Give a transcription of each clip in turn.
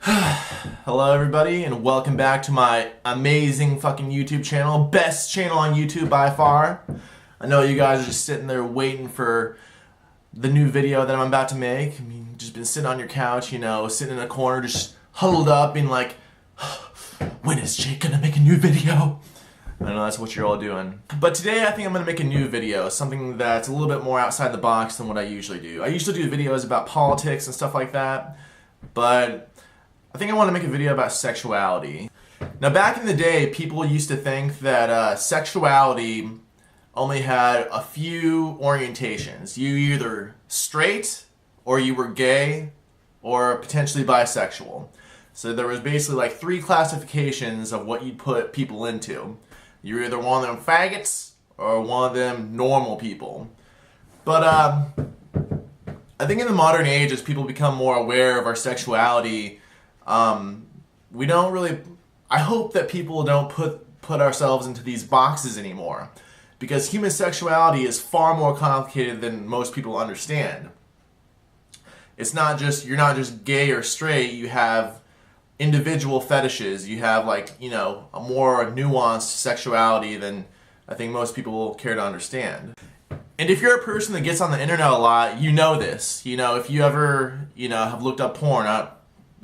Hello everybody and welcome back to my amazing fucking YouTube channel. Best channel on YouTube by far. I know you guys are just sitting there waiting for the new video that I'm about to make. I mean, just been sitting on your couch, you know, sitting in a corner, just huddled up being like, when is Jake gonna make a new video? I know that's what you're all doing. But today I think I'm gonna make a new video, something that's a little bit more outside the box than what I usually do. I usually do videos about politics and stuff like that, but I think I want to make a video about sexuality. Now, back in the day, people used to think that sexuality only had a few orientations. You either straight, or you were gay, or potentially bisexual. So there was basically like three classifications of what you'd put people into. You're either one of them faggots, or one of them normal people. But I think in the modern age, as people become more aware of our sexuality, we don't really, I hope that people don't put ourselves into these boxes anymore, because human sexuality is far more complicated than most people understand. It's not just, you're not just gay or straight, you have individual fetishes, you have like, you know, a more nuanced sexuality than I think most people care to understand. And if you're a person that gets on the internet a lot, you know this. You know, if you ever, you know, have looked up porn,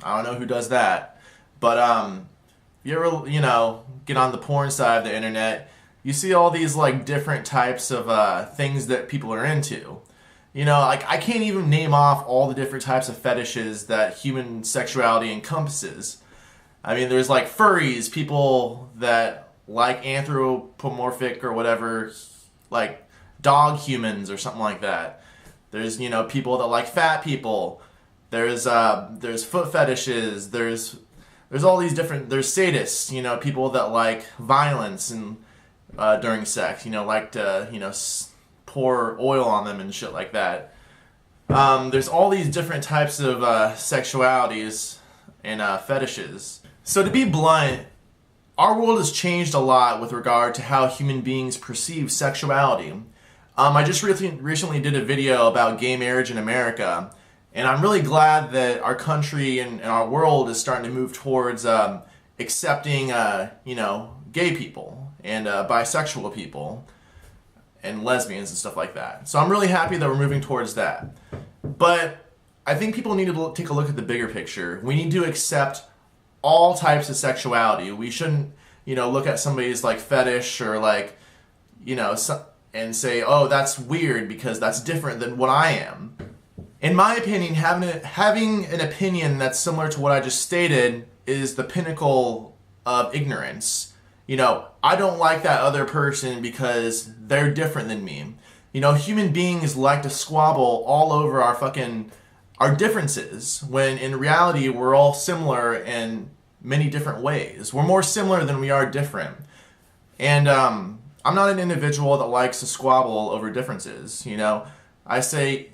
I don't know who does that, but if you ever, you know, get on the porn side of the internet, you see all these like different types of things that people are into. You know, like I can't even name off all the different types of fetishes that human sexuality encompasses. I mean, there's like furries, people that like anthropomorphic or whatever, like dog humans or something like that. There's, you know, people that like fat people. There's foot fetishes. There's all these different. There's sadists, you know, people that like violence and during sex, you know, like to, you know, pour oil on them and shit like that. There's all these different types of sexualities and fetishes. So to be blunt, our world has changed a lot with regard to how human beings perceive sexuality. I just recently did a video about gay marriage in America. And I'm really glad that our country and our world is starting to move towards accepting, you know, gay people and bisexual people and lesbians and stuff like that. So I'm really happy that we're moving towards that. But I think people need to take a look at the bigger picture. We need to accept all types of sexuality. We shouldn't, you know, look at somebody's like fetish or like, you know, and say, oh, that's weird because that's different than what I am. In my opinion, having an opinion that's similar to what I just stated is the pinnacle of ignorance. You know, I don't like that other person because they're different than me. You know, human beings like to squabble all over our differences, when in reality we're all similar in many different ways. We're more similar than we are different. And I'm not an individual that likes to squabble over differences. You know, I say,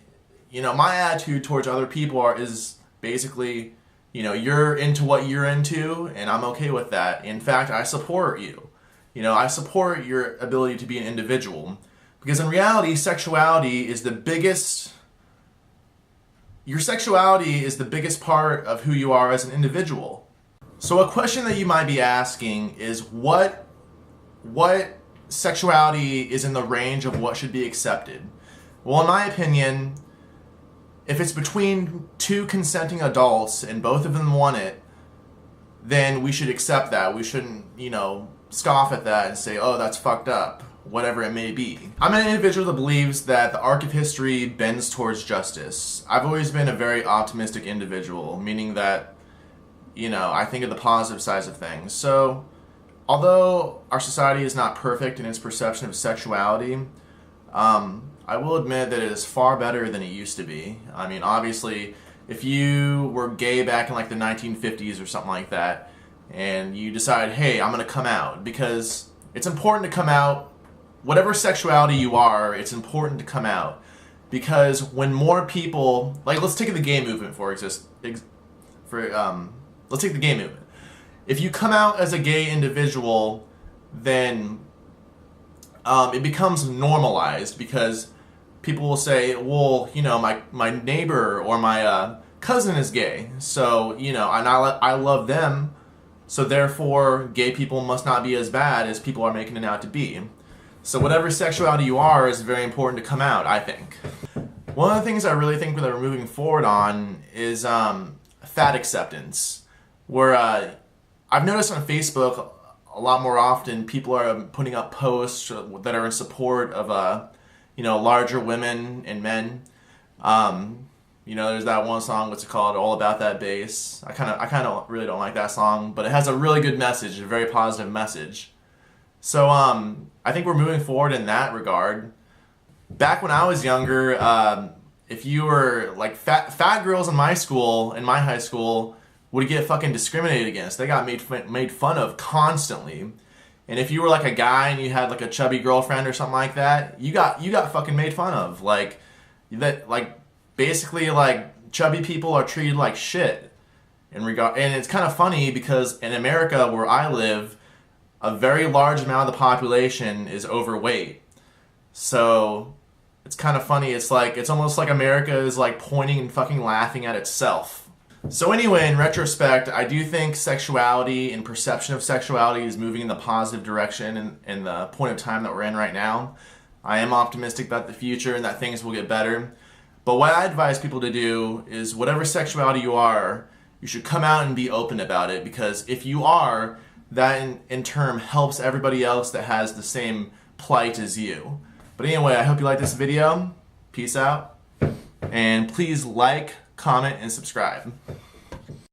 you know, my attitude towards other people is basically, you know, you're into what you're into, and I'm okay with that. In fact, I support you. You know, I support your ability to be an individual. Because in reality, sexuality is the biggest... Your sexuality is the biggest part of who you are as an individual. So a question that you might be asking is what sexuality is in the range of what should be accepted? Well, in my opinion, if it's between two consenting adults and both of them want it, then we should accept that. We shouldn't, you know, scoff at that and say, oh, that's fucked up, whatever it may be. I'm an individual that believes that the arc of history bends towards justice. I've always been a very optimistic individual, meaning that, you know, I think of the positive sides of things. So, although our society is not perfect in its perception of sexuality, I will admit that it is far better than it used to be. I mean, obviously, if you were gay back in like the 1950s or something like that, and you decide, hey, I'm going to come out, because it's important to come out, whatever sexuality you are, it's important to come out. Because when more people, like let's take the gay movement let's take the gay movement. If you come out as a gay individual, then it becomes normalized, because people will say, well, you know, my neighbor or my cousin is gay, so, you know, and I love them, so therefore gay people must not be as bad as people are making it out to be. So whatever sexuality you are is very important to come out, I think. One of the things I really think that we're moving forward on is fat acceptance, where I've noticed on Facebook a lot more often people are putting up posts that are in support of you know, larger women and men. You know, there's that one song, what's it called, All About That Bass. I kind of really don't like that song, but it has a really good message, a very positive message. So I think we're moving forward in that regard. Back when I was younger, if you were like fat girls in my school, in my high school, would get fucking discriminated against. They got made fun of constantly. And if you were like a guy and you had like a chubby girlfriend or something like that, you got fucking made fun of. Like that, like basically like chubby people are treated like shit. And it's kind of funny because in America where I live, a very large amount of the population is overweight. So it's kind of funny. It's almost like America is like pointing and fucking laughing at itself. So anyway, in retrospect, I do think sexuality and perception of sexuality is moving in the positive direction in the point of time that we're in right now. I am optimistic about the future and that things will get better. But what I advise people to do is whatever sexuality you are, you should come out and be open about it, because if you are, that in turn helps everybody else that has the same plight as you. But anyway, I hope you like this video. Peace out. And please like, comment, and subscribe.